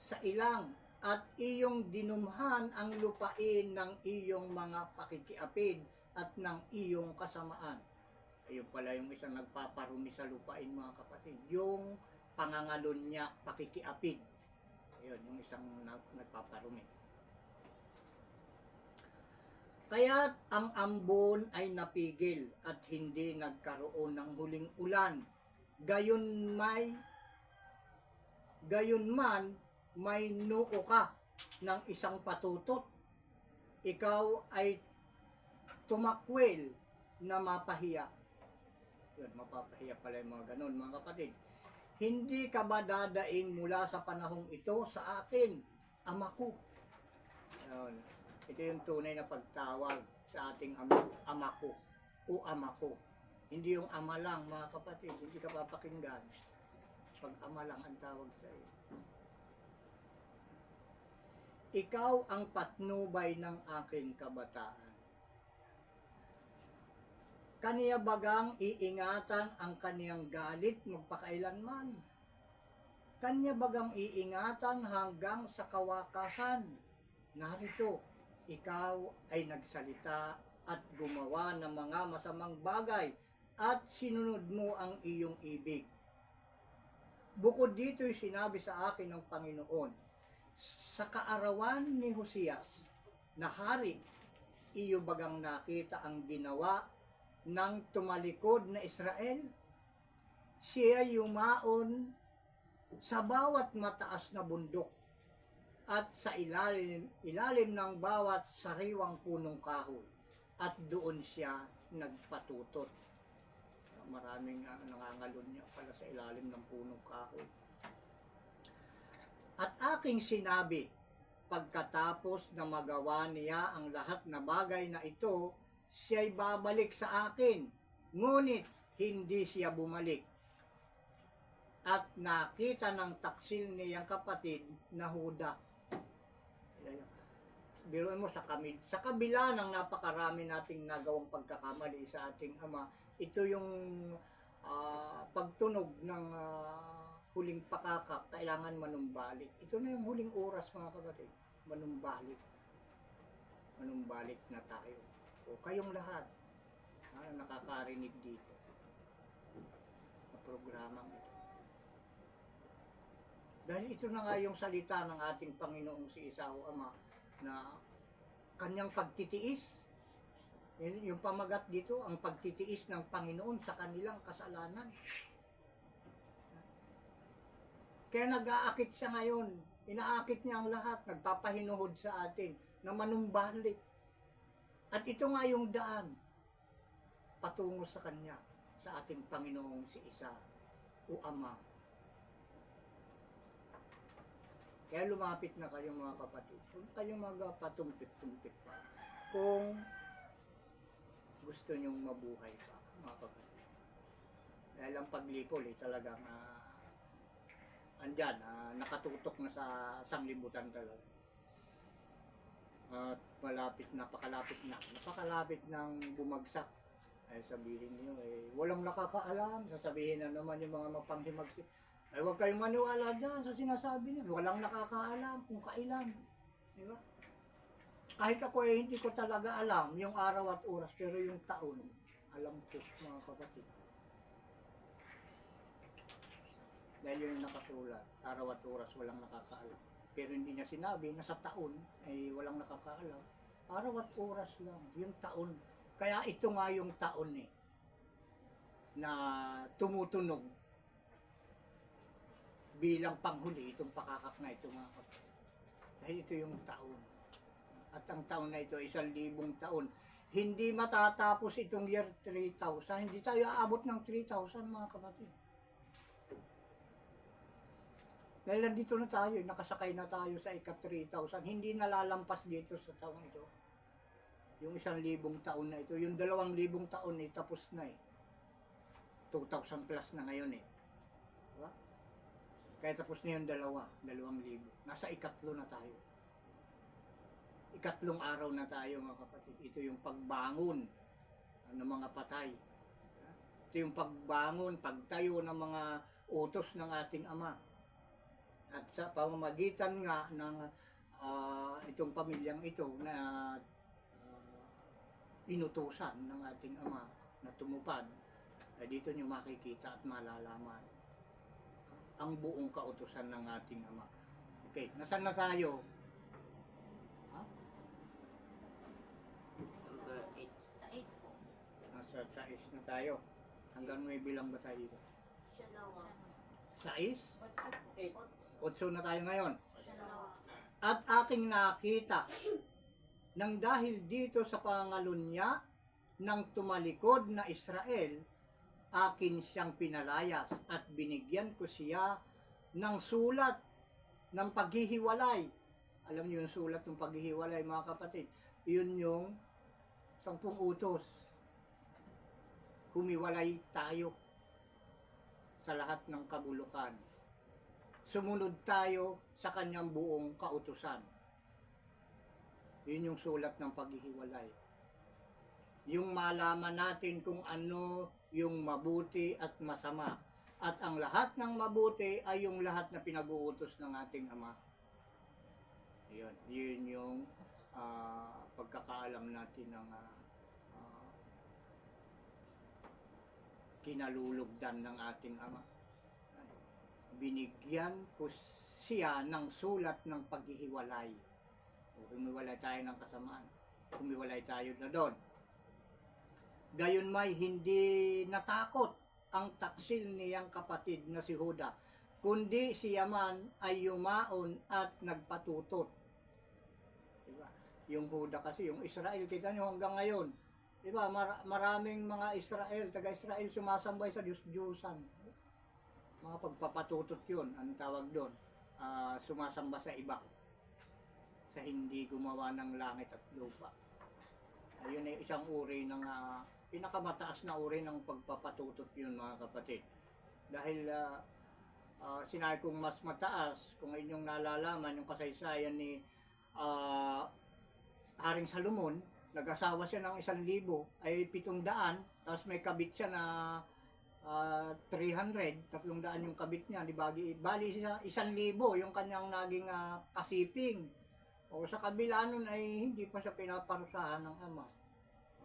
Sa ilang at iyong dinumhan ang lupain ng iyong mga pakikiapid at ng iyong kasamaan. Ayun pala yung isang nagpaparumi sa lupain mga kapatid. Yung pangangalon niya, pakikiapid. Ayun, yung isang nagpaparumi. Kaya't ang ambon ay napigil at hindi nagkaroon ng huling ulan. Gayon man may noo ka ng isang patutot. Ikaw ay tumakwil na mapahiya. Yun, mapapahiya pala yung mga ganun, mga kapatid. Hindi ka ba dadaing mula sa panahong ito sa akin, Ama ko? Yun. Ito yung tunay na pagtawag sa ating Ama ko o Ama ko. Hindi yung ama lang, mga kapatid, hindi ka papakinggan. Pag ama lang ang tawag sa iyo. Ikaw ang patnubay ng aking kabataan. Kaniya bagang iingatan ang kaniyang galit magpakailanman. Kanya bagang iingatan hanggang sa kawakasan. Narito, ikaw ay nagsalita at gumawa ng mga masamang bagay at sinunod mo ang iyong ibig. Bukod dito'y sinabi sa akin ng Panginoon, sa kaarawan ni Hosias na hari, iyo bagang nakita ang ginawa ng tumalikod na Israel? Siya yumaon sa bawat mataas na bundok at sa ilalim ng bawat sariwang punong kahoy at doon siya nagpatutot. Maraming nangangalon niya pala sa ilalim ng punong kahoy. At aking sinabi, pagkatapos na magawa niya ang lahat na bagay na ito, siya'y babalik sa akin, ngunit hindi siya bumalik. At nakita ng taksil niyang kapatid na Huda. Biruin mo sa kabila ng napakarami nating nagawang pagkakamali sa ating Ama, ito yung pagtunog ng huling pakaka, kailangan manumbalik. Ito na yung huling oras mga kapatid, manumbalik. Manumbalik na tayo. O kayong lahat nakakarinig dito sa programang ito. Dahil ito na nga yung salita ng ating Panginoong si Isao Ama na kanyang pagtitiis. Yung pamagat dito, ang pagtitiis ng Panginoon sa kanilang kasalanan. Kaya nag-aakit siya ngayon, inaakit niya ang lahat, nagpapahinuhod sa atin na manumbalik. At ito nga yung daan patungo sa Kanya, sa ating Panginoong si Isa o Ama. Kaya lumapit na kayo mga kapatid. Huwag kayong magpatumpit-tumpit pa. Kung gusto nyong mabuhay pa, mga kapatid. Dahil ang paglikol talagang andyan, nakatutok na sa sanglibutan talaga. At napakalapit ng bumagsak. Ay sabihin niyo, walang nakakaalam. Sasabihin na naman yung mga mapanghimagsik. Ay huwag kayong maniwala dyan sa sinasabi niyo. Walang nakakaalam kung kailan. Di ba? Kahit ako hindi ko talaga alam yung araw at oras, pero yung taon, alam ko mga kapatid. Dahil yun yung nakasulat, araw at oras walang nakakaalam. Pero hindi niya sinabi na sa taon ay walang nakakaalam. Araw at oras lang, yung taon. Kaya ito nga yung taon na tumutunog bilang panghuli itong pakakak na ito mga kapatid. Dahil ito yung taon. At ang taon na ito, 1,000 taon. Hindi matatapos itong year 3,000. Hindi tayo aabot ng 3,000 mga kapatid. Dahil nandito na tayo, nakasakay na tayo sa ika-3,000. Hindi nalalampas dito sa taong ito. Yung 1,000 taon na ito. Yung 2,000 taon tapos na 2,000 plus na ngayon Diba? Kaya tapos na yung 2,000. Nasa ikatlo na tayo. Ikatlong araw na tayo mga kapatid. Ito yung pagbangon ng mga patay. Ito yung pagbangon, pagtayo ng mga utos ng ating Ama. At sa pamamagitan nga ng itong pamilyang ito na inutusan ng ating Ama na tumupad, ay dito nyo makikita at malalaman ang buong kautusan ng ating Ama. Okay, nasaan na tayo? Number 8. Sa 8 po. Nasa 6 na tayo. Hanggang may bilang ba tayo dito? Dalawa. 6? 8. 8 na tayo ngayon. Dalawa. At aking nakita nang dahil dito sa pangalunya ng tumalikod na Israel, akin siyang pinalayas at binigyan ko siya ng sulat ng paghihiwalay. Alam niyo yung sulat ng paghihiwalay mga kapatid? Yun yung 10 utos. Humiwalay tayo sa lahat ng kabulukan. Sumunod tayo sa kanyang buong kautusan. Yun yung sulat ng paghihiwalay. Yung malaman natin kung ano yung mabuti at masama. At ang lahat ng mabuti ay yung lahat na pinag-uutos ng ating Ama. Yun yung pagkakaalam natin ng kinalulugdan ng ating Ama. Binigyan ko siya ng sulat ng paghihiwalay. Humiwalay tayo ng kasamaan. Humiwalay tayo na doon. Gayon may hindi natakot ang taksil niyang kapatid na si Huda, kundi siya man ay yumaon at nagpatutot. Diba? Yung Huda kasi, yung Israel, kita nyo hanggang ngayon. Diba? Maraming mga Israel, taga-Israel sumasambay sa Diyos-Diyosan. Mga pagpapatutot yun, ang tawag doon. Sumasamba sa iba. Sa hindi gumawa ng langit at lupa. Ayun ay isang uri ng pinakamataas na uri ng pagpapatutot yun mga kapatid. Dahil sinabi kong mas mataas, kung inyong nalalaman yung kasaysayan ni Haring Salomon, nag-asawa siya ng 1,000, ay 700, tapos may kabit siya na 300, 300 yung kabit niya, bali siya 1,000 yung kanyang naging kasiping. O sa kabila nun ay hindi pa siya pinaparusahan ng Ama.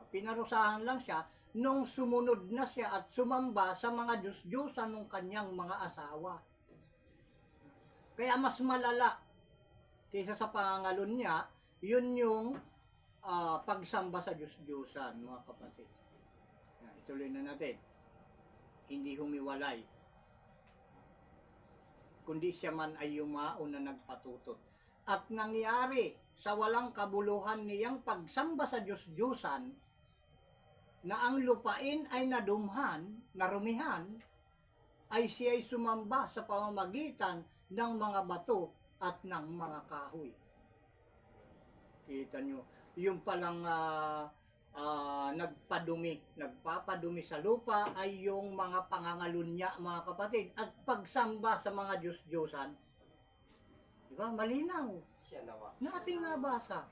Pinarusahan lang siya nung sumunod na siya at sumamba sa mga Diyos-Diyosan ng kanyang mga asawa. Kaya mas malala kaysa sa pangangalon niya, yun yung pagsamba sa Diyos-Diyosan, mga kapatid. Ituloy na natin. Hindi humiwalay, kundi siya man ay yumaon na nagpatutot. At nangyari sa walang kabuluhan niyang pagsamba sa Diyos-Diyosan na ang lupain ay narumihan, ay siya'y sumamba sa pamamagitan ng mga bato at ng mga kahoy. Kita nyo, yung palang nagpapadumi sa lupa ay yung mga pangangalunya, mga kapatid, at pagsamba sa mga Diyos-Diyosan. Di ba? Malinaw. Siya nawa. Nating nabasa.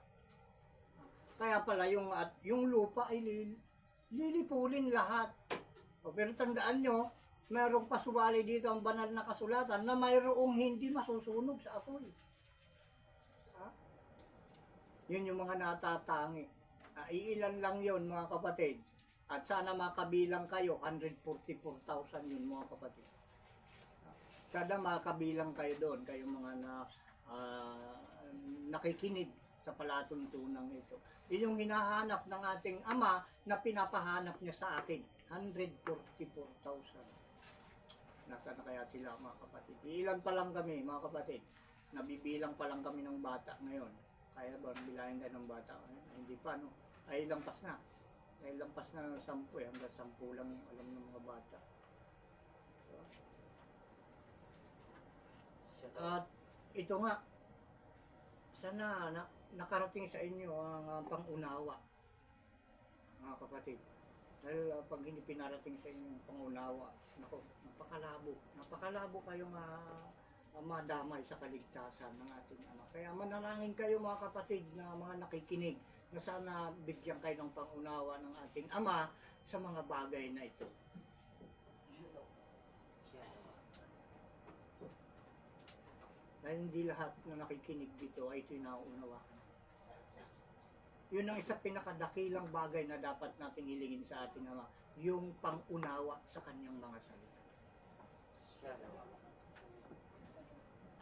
Kaya pala yung lupa ay lilipulin lahat. Pero tandaan nyo, mayroong pasubali dito ang banal na kasulatan na mayroong hindi masusunog sa apoy. Ha? Yun yung mga natatangi. Iilan lang yun, mga kapatid. At sana makabilang kayo, 144,000 yun, mga kapatid. Sana makabilang kayo doon, kayong mga nakikinig sa palatuntunan ito. Yun yung hinahanap ng ating Ama na pinapahanap niya sa atin. 144,000. Nasaan na kaya sila, mga kapatid? Ilan pa lang kami, mga kapatid. Nabibilang pa lang kami ng bata ngayon. Kaya ba, bilahin tayo ng bata? Hindi pa, no? Ay lampas na. Ay lampas na ng 10 eh. Hanggang 10 lang alam ng mga bata. Siya nawa. At ito nga, sana nakarating sa inyo ang pangunawa, mga kapatid. Dahil pag hindi pinarating sa inyo ang pangunawa, nako, napakalabo kayong madamay sa kaligtasan ng ating Ama. Kaya manalangin kayo, mga kapatid, na mga nakikinig, na sana bigyan kayo ng pangunawa ng ating Ama sa mga bagay na ito. Siya nawa. Dahil hindi lahat na nakikinig dito ay ito'y nauunawaan. Yun ang isa pinakadakilang bagay na dapat nating hilingin sa ating Ama, yung pangunawa sa kanyang mga salita. Siya nawa.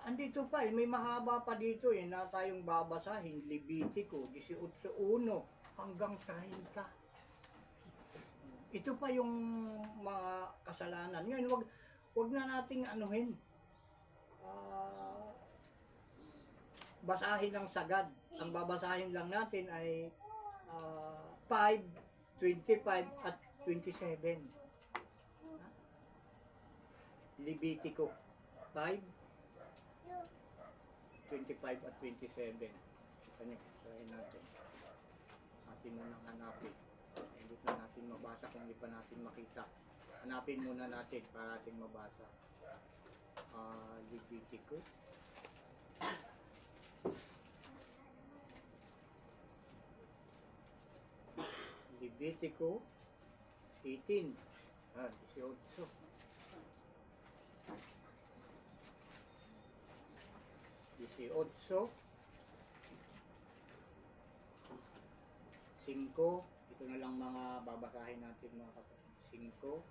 Andito pa may mahaba pa dito na tayong babasahin, Levitico 18:1 hanggang 30. Ito pa yung mga kasalanan. Ngayon, wag na nating anuhin. Basahin ng sagad. Ang babasahin lang natin ay 5, 25 at 27. Levitico 5, 25 at 27. Ito niyo, basahin natin. Atin munang hanapin. Hindi na natin mabasa kung hindi pa natin makita. Hanapin muna natin para natin mabasa. Levitico. Levitico 18. 18. 5. Ito na lang mga babasahin natin, mga kapatid. 5.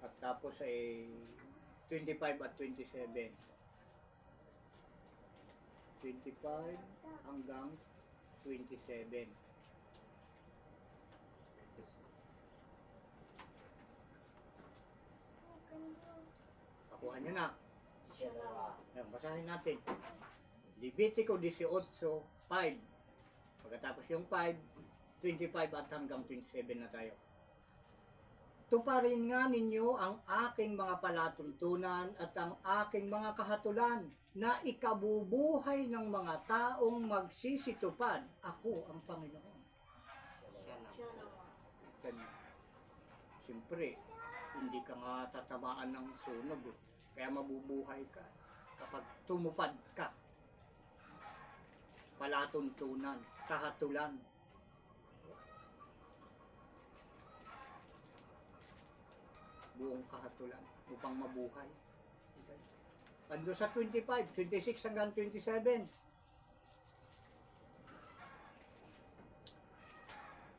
At tapos ay 25 at 27. 25 hanggang 27. Pakuha nyo na. Siya nawa. Ayan, basahin natin. Levitico 18:5. Pagkatapos yung 5, 25 at hanggang 27 na tayo. Tuparin nga ninyo ang aking mga palatuntunan at ang aking mga kahatulan na ikabubuhay ng mga taong magsisitupad. Ako ang Panginoon. Siya nawa. Siya nawa. Siyempre, hindi ka nga tatamaan ng sunog. Kaya mabubuhay ka kapag tumupad ka. Palatuntunan, kahatulan. Buong kahatulan upang mabuhay. Ando sa 25, 26 hanggang 27.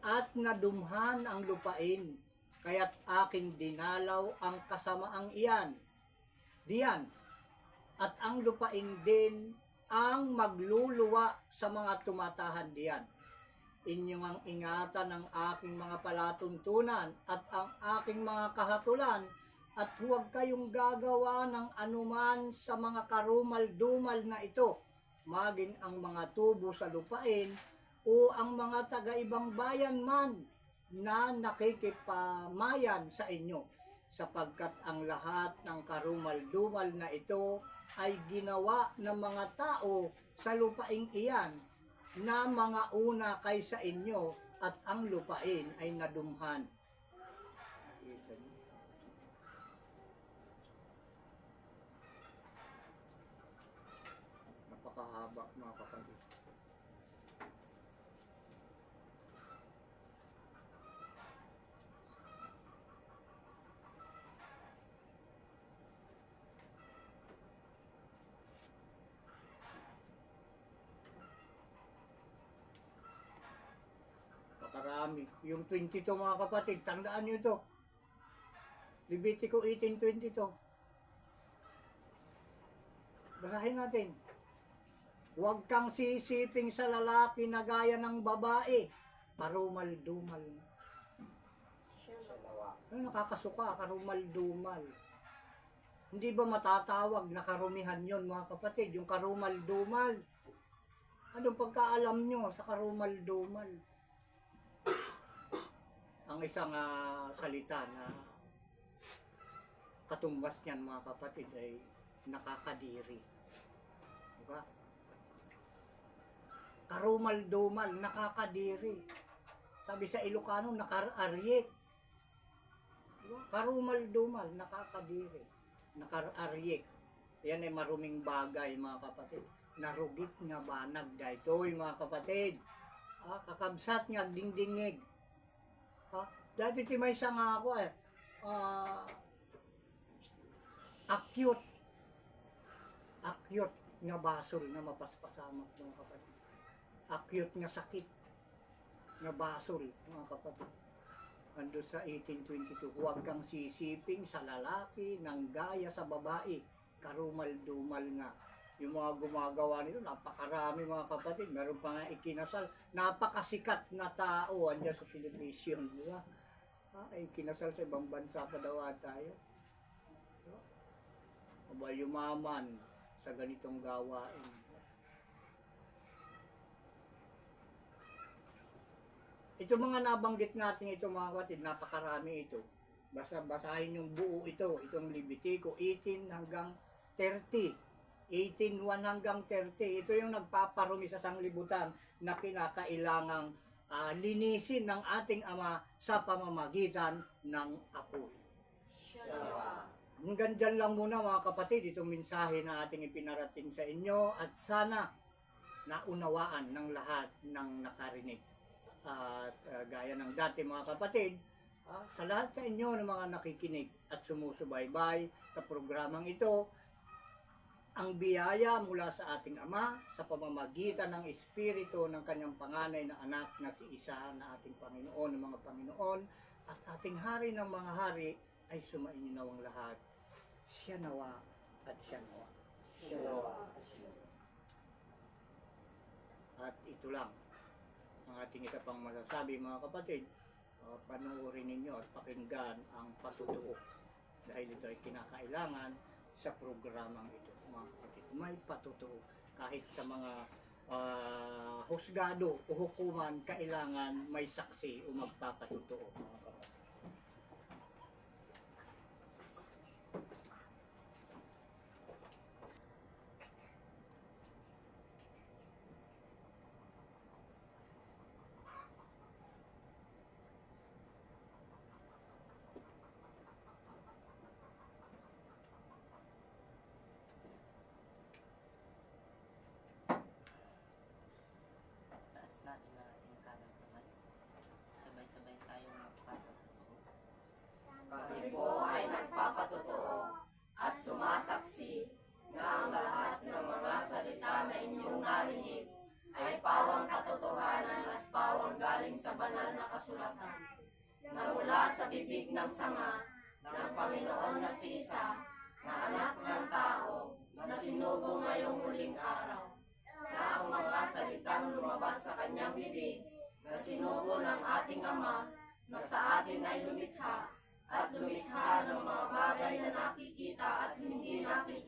At nadumhan ang lupain, kaya't aking dinalaw ang kasamaang iyan. Diyan. At ang lupain din ang magluluwa sa mga tumatahan diyan. Inyong ang ingatan ng aking mga palatuntunan at ang aking mga kahatulan, at huwag kayong gagawa ng anuman sa mga karumal-dumal na ito, maging ang mga tubo sa lupain o ang mga taga-ibang bayan man na nakikipamayan sa inyo, sapagkat ang lahat ng karumal-dumal na ito ay ginawa ng mga tao sa lupaing iyan na mga una kaysa inyo, at ang lupain ay nadumhan. Kita niyo? Napakahaba mga kapatid. Napakarami. Yung 22 mga kapatid, tandaan nyo ito. Levitico 18:22. Basahin natin. Huwag kang sisiping sa lalaki na gaya ng babae. Karumal-dumal. Siya Siya nawa. nawa. Ano nakakasuka? Karumal-dumal. Hindi ba matatawag na karumihan yon mga kapatid? Yung karumal-dumal. Anong pagkaalam nyo sa karumal-dumal? Ang isang salita na katumbas niyan mga kapatid ay nakakadiri. Diba? Karumal-dumal, nakakadiri. Sabi sa Ilocano, nakararyek. Diba? Karumal-dumal, nakakadiri. Nakararyek. Yan ay maruming bagay mga kapatid. Narugit nga banag daytoy mga kapatid. Kakabsat nga dingdingig. Dati ti may isa nga ako akyot nga basol na mapaspasamak mga kapatid. Akyot nga sakit nga basol mga kapatid. Ando sa 1822, huwag kang sisiping sa lalaki ng gaya sa babae. Karumal-dumal nga. Yung mga gumagawa nito, napakarami mga kapatid. Meron pa nga ikinasal. Napakasikat na tao andyan sa television, di ba? Ay kinasal sa ibang bansa pa daw tayo. Diba? Aba yumaman sa ganitong gawain. Ito mga nabanggit natin ito mga kapatid, napakarami ito. Basta basahin yung buo ito, itong Levitico 18 hanggang 30. 18:1 hanggang 30. Ito yung nagpaparumi sa sanglibutan na kinakailangang linisin ng ating Ama sa pamamagitan ng apoy. Siya nawa. Hanggang dyan lang muna mga kapatid, itong mensahe na ating ipinarating sa inyo at sana naunawaan ng lahat ng nakarinig. At gaya ng dati mga kapatid, sa lahat sa inyo ng mga nakikinig at sumusubaybay sa programang ito, ang biyaya mula sa ating Ama sa pamamagitan ng Espiritu ng kanyang panganay na anak na si Isa na ating Panginoon ng mga Panginoon at ating Hari ng mga Hari ay sumainyo nawang lahat. Siya nawa at siya nawa. Siya nawa. At ito lang ang ating isa pang masasabi mga kapatid. Panoorin ninyo at pakinggan ang patutuo dahil ito ay kinakailangan sa programang ito mga kapatid. May patutuo kahit sa mga husgado o hukuman kailangan may saksi o magpapatutuo mga kapatid. Taas natin ang ating kanang kamay. Sabay-sabay tayong magpapatutuo. Kami po ay nagpapatotoo at sumasaksi na ang lahat ng mga salita na inyong narinig ay pawang katotohanan at pawang galing sa banal na kasulatan na mula sa bibig ng sanga ng Panginoon na si Isa na anak ng tao na sinugo ngayong huling araw na ang mga salitang lumabas sa kanyang bibig na sinugo ng ating Ama na sa atin ay lumikha at lumikha ng mga bagay na nakikita at hindi nakikita